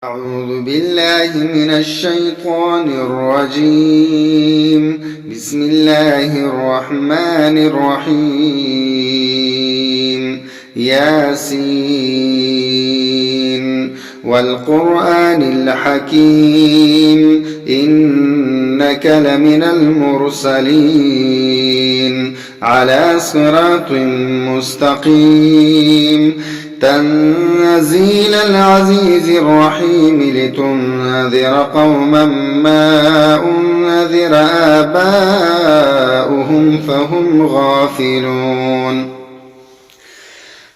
أعوذ بالله من الشيطان الرجيم. بسم الله الرحمن الرحيم. ياسين والقرآن الحكيم إنك لمن المرسلين على صراط مستقيم تنزيل العزيز الرحيم لتنذر قوما ما أنذر آباؤهم فهم غافلون.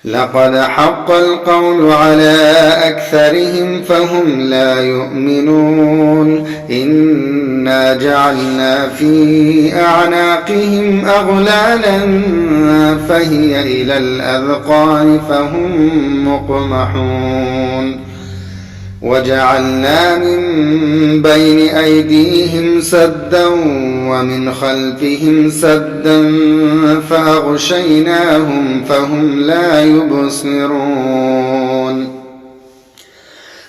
لقد حق القول على أكثرهم فهم لا يؤمنون. إنا جعلنا في أعناقهم أغلالا فهي إلى الأذقان فهم مقمحون. وجعلنا من بين أيديهم سدا ومن خلفهم سدا فأغشيناهم فهم لا يبصرون.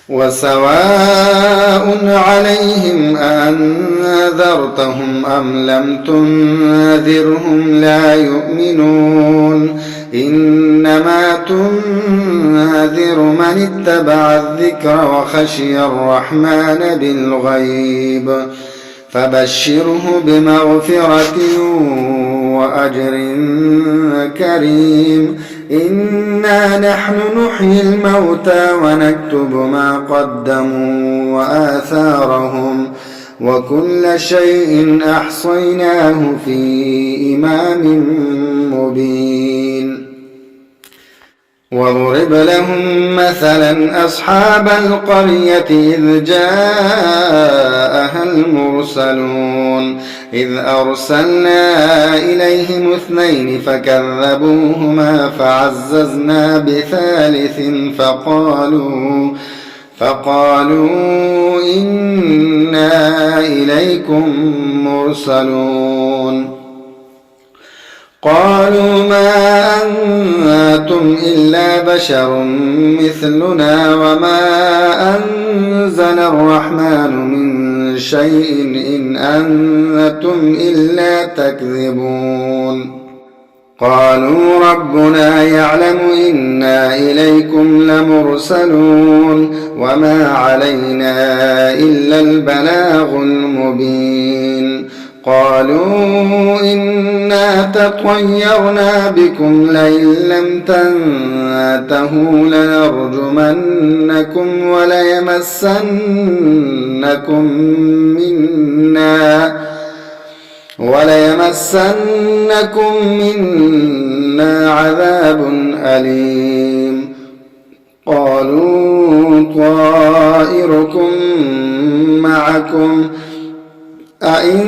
وسواء عليهم أنذرتهم أم لم تنذرهم لا يؤمنون. إنما تنذر من اتبع الذكر وخشي الرحمن بالغيب فبشره بمغفرة وأجر كريم. إنا نحن نحيي الموتى ونكتب ما قدموا وآثارهم وكل شيء أحصيناه في إمام مبين. واضرب لهم مثلا أصحاب القرية إذ جاءها المرسلون إذ أرسلنا إليهم 2 فكذبوهما فعززنا بثالث فقالوا إنا إليكم مرسلون. قالوا ما أنتم إلا بشر مثلنا وما أنزل الرحمن من شيء إن أنتم إلا تكذبون. قالوا ربنا يعلم إنا إليكم لمرسلون وما علينا إلا البلاغ المبين. قالوا إنا تطيرنا بكم لئن لم تنتهوا لنرجمنكم وليمسنكم منا عذاب أليم. قالوا طائركم معكم أئن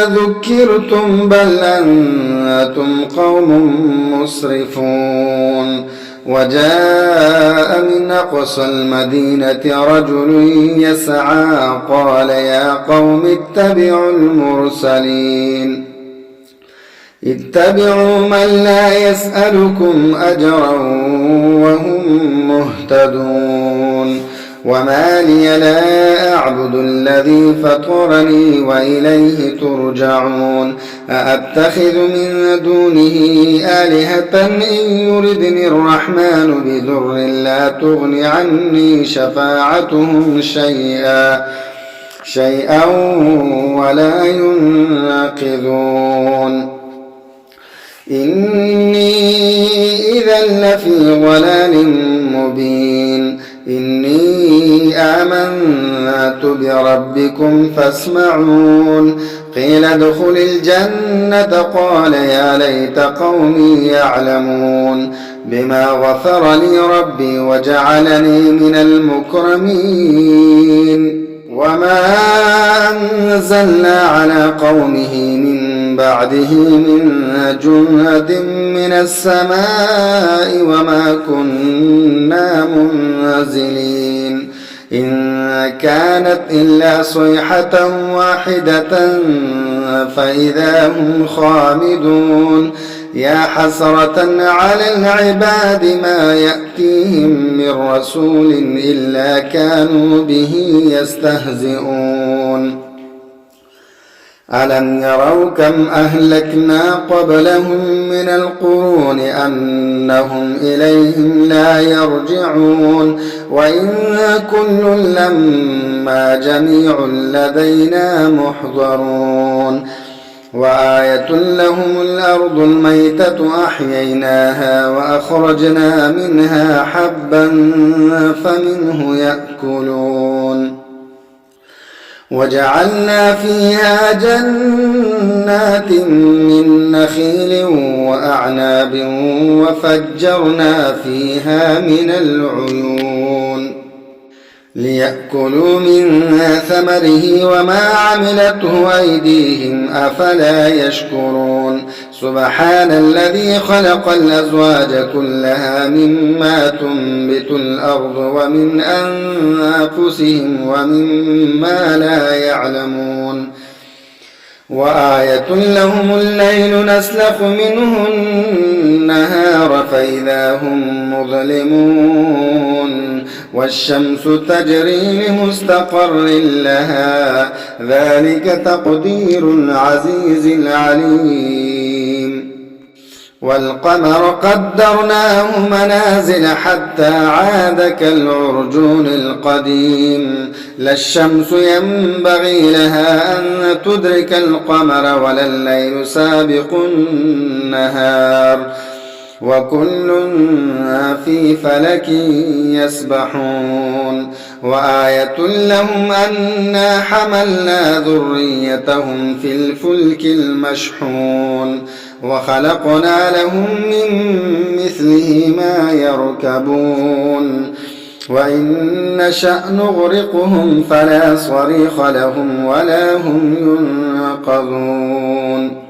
ذكرتم بل أنتم قوم مسرفون. وجاء من أقصى المدينة رجل يسعى قال يا قوم اتبعوا المرسلين اتبعوا من لا يسألكم أجرا وهم مهتدون. وما لي لا أعبد الذي فطرني وإليه ترجعون. أأتخذ من دونه آلهة إن يردني الرحمن بضر لا تغن عني شفاعتهم شيئا ولا ينقذون. إني إذا لفي ضلال مبين. إني آمنت بربكم فاسمعون. قيل ادخل الجنة قال يا ليت قومي يعلمون بما غفر لي ربي وجعلني من المكرمين. وما أنزلنا على قومه من بعده من جند من السماء وما كنا منزلين. إن كانت إلا صيحة واحدة فإذا هم خامدون. يا حسرة على العباد ما يأتيهم من رسول إلا كانوا به يستهزئون ألم يروا كم أهلكنا قبلهم من القرون أنهم إليهم لا يرجعون وإن كل لما جميع لدينا محضرون وآية لهم الأرض الميتة أحييناها وأخرجنا منها حبا فمنه يأكلون وجعلنا فيها جنات من نخيل وأعناب وفجرنا فيها من العيون ليأكلوا من ثمره وما عملته أيديهم أفلا يشكرون سبحان الذي خلق الأزواج كلها مما تنبت الأرض ومن أنفسهم ومما لا يعلمون وآية لهم الليل نسلخ منه النهار فإذا هم مظلمون والشمس تجري لمستقر لها ذلك تقدير العزيز العليم والقمر قدرناه منازل حتى عاد كالعرجون القديم لا الشمس ينبغي لها أن تدرك القمر ولا الليل سابق النهار وكل في فلك يسبحون وآية لهم أنا حملنا ذريتهم في الفلك المشحون وخلقنا لهم من مثله ما يركبون وإن نشأ نغرقهم فلا صريخ لهم ولا هم ينقذون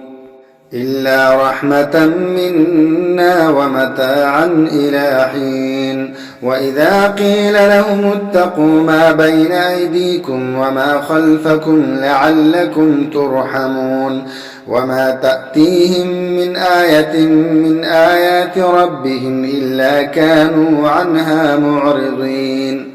إلا رحمة منا ومتاعا إلى حين وإذا قيل لهم اتقوا ما بين أيديكم وما خلفكم لعلكم ترحمون وما تأتيهم من آية من آيات ربهم إلا كانوا عنها معرضين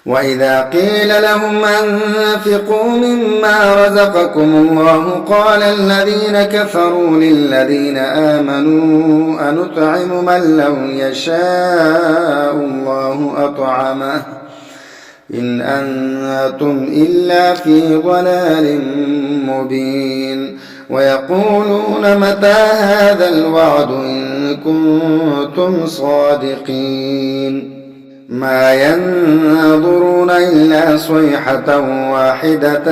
وإذا قيل لهم أنفقوا مما رزقكم الله قال الذين كفروا للذين آمنوا أنطعم من لو يشاء الله أطعمه إن أنتم إلا في ضلال مبين ويقولون متى هذا الوعد إن كنتم صادقين ما ينظرون إلا صيحة واحدة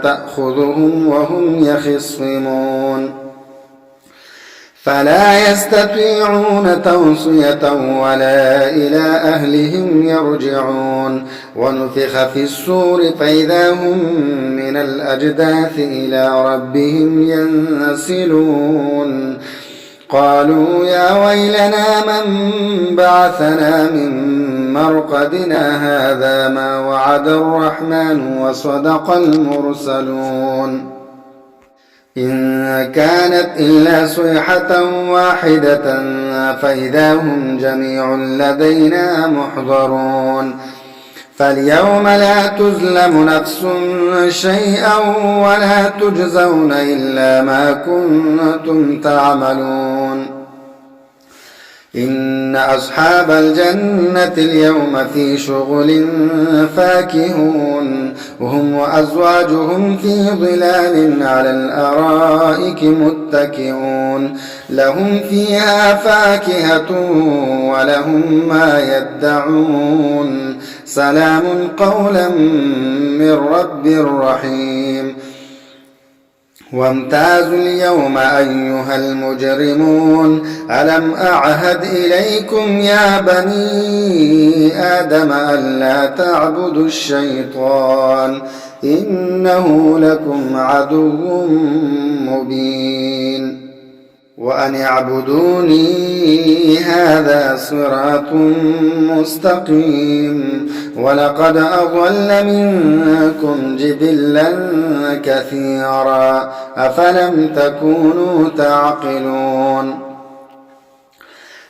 تأخذهم وهم يخصمون فلا يستطيعون توصية ولا إلى أهلهم يرجعون ونفخ في الصور فإذا هم من الأجداث إلى ربهم ينسلون قالوا يا ويلنا من بعثنا من مرقدنا هذا ما وعد الرحمن وصدق المرسلون إن كانت إلا صيحة واحدة فإذا هم جميع لدينا محضرون فاليوم لا تظلم نفس شيئا ولا تجزون إلا ما كنتم تعملون إن أصحاب الجنة اليوم في شغل فاكهون وهم وأزواجهم في ظلال على الأرائك متكئون لهم فيها فاكهة ولهم ما يدعون سلام قولا من رب رحيم وامتازوا اليوم أيها المجرمون ألم أعهد إليكم يا بني آدم ألا تعبدوا الشيطان إنه لكم عدو مبين وأن اعبدوني هذا صراط مستقيم ولقد أضل منكم جبلا كثيرا أفلم تكونوا تعقلون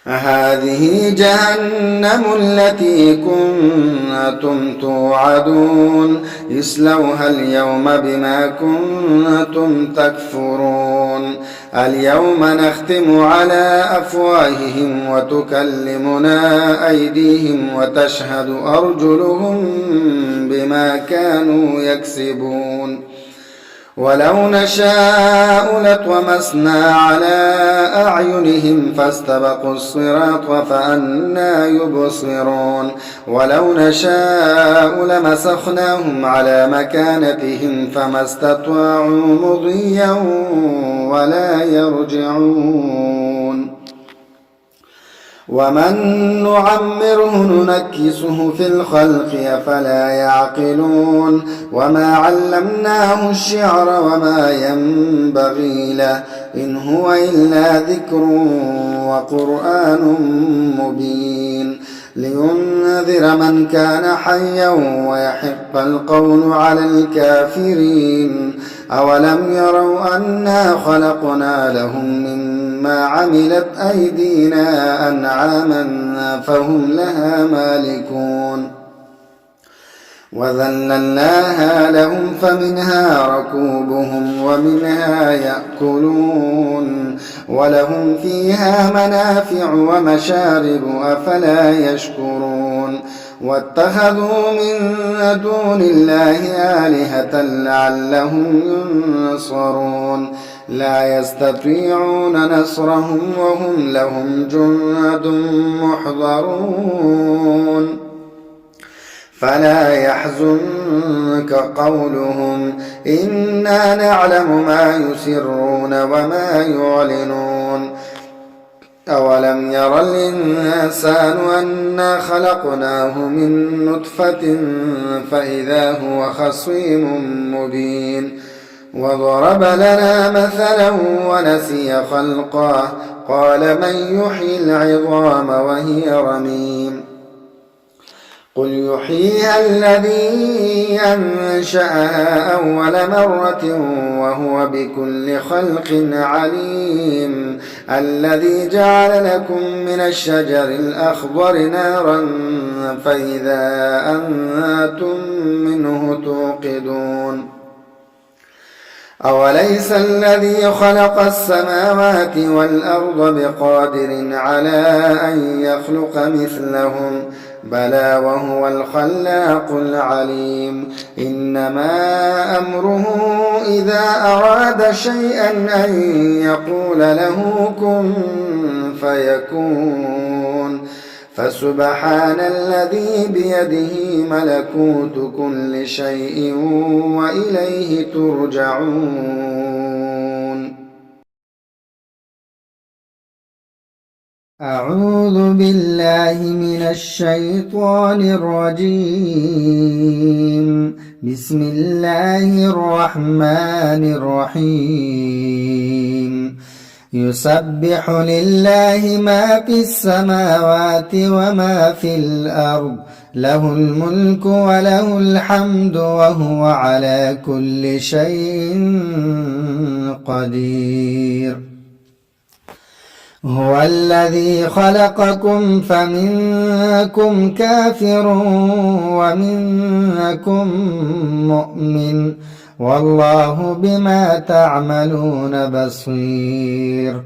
هذه جهنم التي كنتم توعدون اصلوها اليوم بما كنتم تكفرون اليوم نختم على أفواههم وتكلمنا أيديهم وتشهد أرجلهم بما كانوا يكسبون ولو نشاء لطمسنا على أعينهم فاستبقوا الصراط فأنى يبصرون ولو نشاء لمسخناهم على مكانتهم فما استطاعوا مضيا ولا يرجعون ومن نعمره ننكسه في الخلق أفلا يعقلون وما علمناه الشعر وما ينبغي له إن هو إلا ذكر وقرآن مبين لينذر من كان حيا ويحق القول على الكافرين أولم يروا أنا خلقنا لهم مما عملت أيدينا أنعاما فهم لها مالكون وذللناها لهم فمنها ركوبهم ومنها يأكلون ولهم فيها منافع ومشارب أفلا يشكرون واتخذوا من دون الله آلهة لعلهم ينصرون لا يستطيعون نصرهم وهم لهم جند محضرون فلا يحزنك قولهم إنا نعلم ما يسرون وما يعلنون أولم ير الإنسان أنا خلقناه من نطفة فإذا هو خصيم مبين وضرب لنا مثلا ونسي خلقه قال من يحيي العظام وهي رميم قل يحييها الذي أنشأها أول مرة وهو بكل خلق عليم الذي جعل لكم من الشجر الأخضر نارا فإذا أنتم منه توقدون أوليس الذي خلق السماوات والأرض بقادر على أن يخلق مثلهم بلى وهو الخلاق العليم إنما أمره إذا أراد شيئا أن يقول له كن فيكون فسبحان الذي بيده ملكوت كل شيء وإليه ترجعون أعوذ بالله من الشيطان الرجيم بسم الله الرحمن الرحيم يسبح لله ما في السماوات وما في الأرض له الملك وله الحمد وهو على كل شيء قدير هو الذي خلقكم فمنكم كافر ومنكم مؤمن والله بما تعملون بصير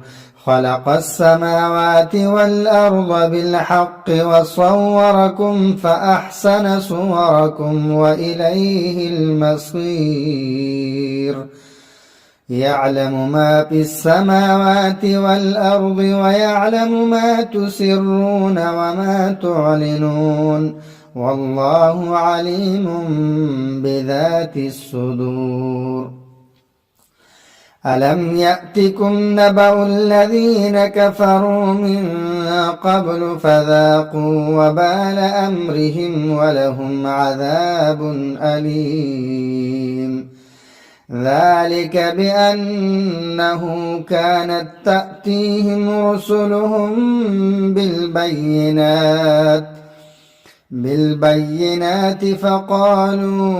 خلق السماوات والأرض بالحق وصوركم فأحسن صوركم وإليه المصير يعلم ما في السماوات والأرض ويعلم ما تسرون وما تعلنون والله عليم بذات الصدور ألم يأتكم نبأ الذين كفروا من قبل فذاقوا وبال أمرهم ولهم عذاب أليم ذلك بأنه كانت تأتيهم رسلهم بالبينات بالبينات فقالوا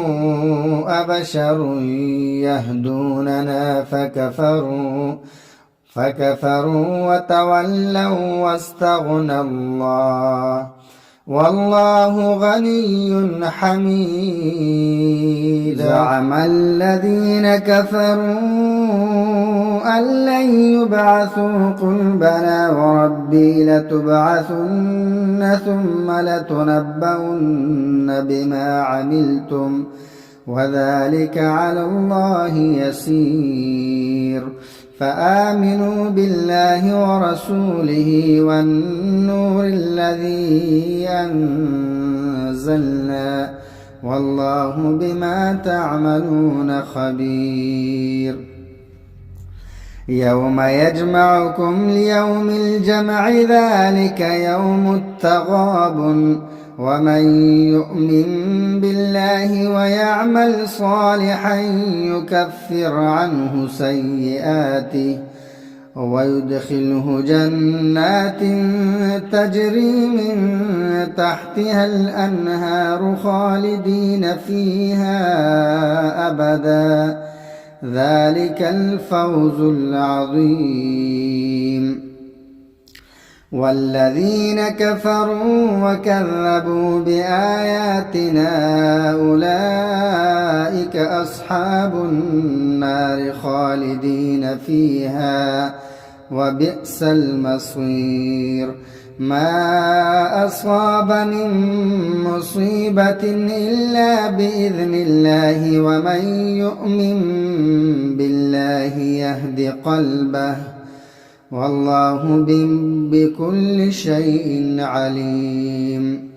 أبشر يهدوننا فكفروا وتولوا واستغنى الله والله غني حميد. زعم الذين كفروا أن لن يبعثوا قل بلى وربي لتبعثن ثم لتنبؤن بما عملتم وذلك على الله يسير. فآمنوا بالله ورسوله والنور الذي أنزلنا والله بما تعملون خبير. يوم يجمعكم ليوم الجمع ذلك يوم التغابن ومن يؤمن بالله ويعمل صالحا يكفر عنه سيئاته ويدخله جنات تجري من تحتها الأنهار خالدين فيها أبدا ذلك الفوز العظيم. والذين كفروا وكذبوا بآياتنا أولئك أصحاب النار خالدين فيها وبئس المصير. ما أصاب من مصيبة إلا بإذن الله ومن يؤمن بالله يهد قلبه والله بكل شيء عليم.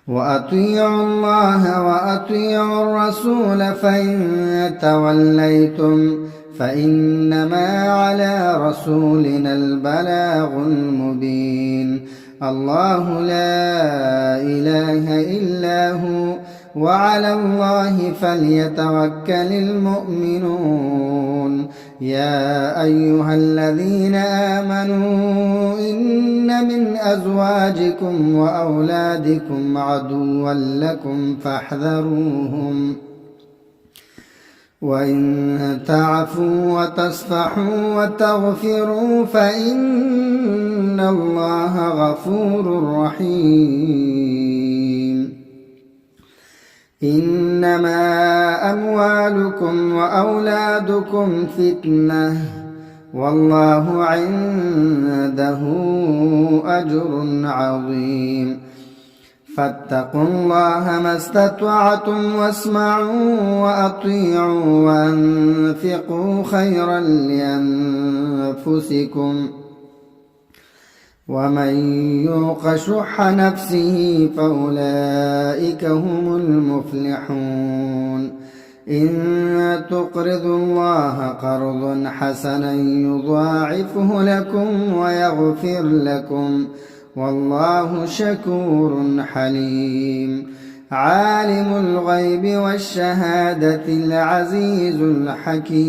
وأطيعوا الله وأطيعوا الرسول فإن توليتم فإنما على رسولنا البلاغ المبين. الله لا إله إلا هو وعلى الله فليتوكل المؤمنون. يا أيها الذين آمنوا إن من أزواجكم وأولادكم عدوا لكم فاحذروهم وإن تعفوا وتصفحوا وتغفروا فإن الله غفور رحيم. إنما أموالكم وأولادكم فتنة والله عنده أجر عظيم. فاتقوا الله ما استطعتم واسمعوا وأطيعوا وأنفقوا خيرا لأنفسكم ومن يوق شح نفسه فأولئك هم المفلحون. إن تقرضوا الله قرضا حسنا يضاعفه لكم ويغفر لكم والله شكور حليم. عالم الغيب والشهادة العزيز الحكيم.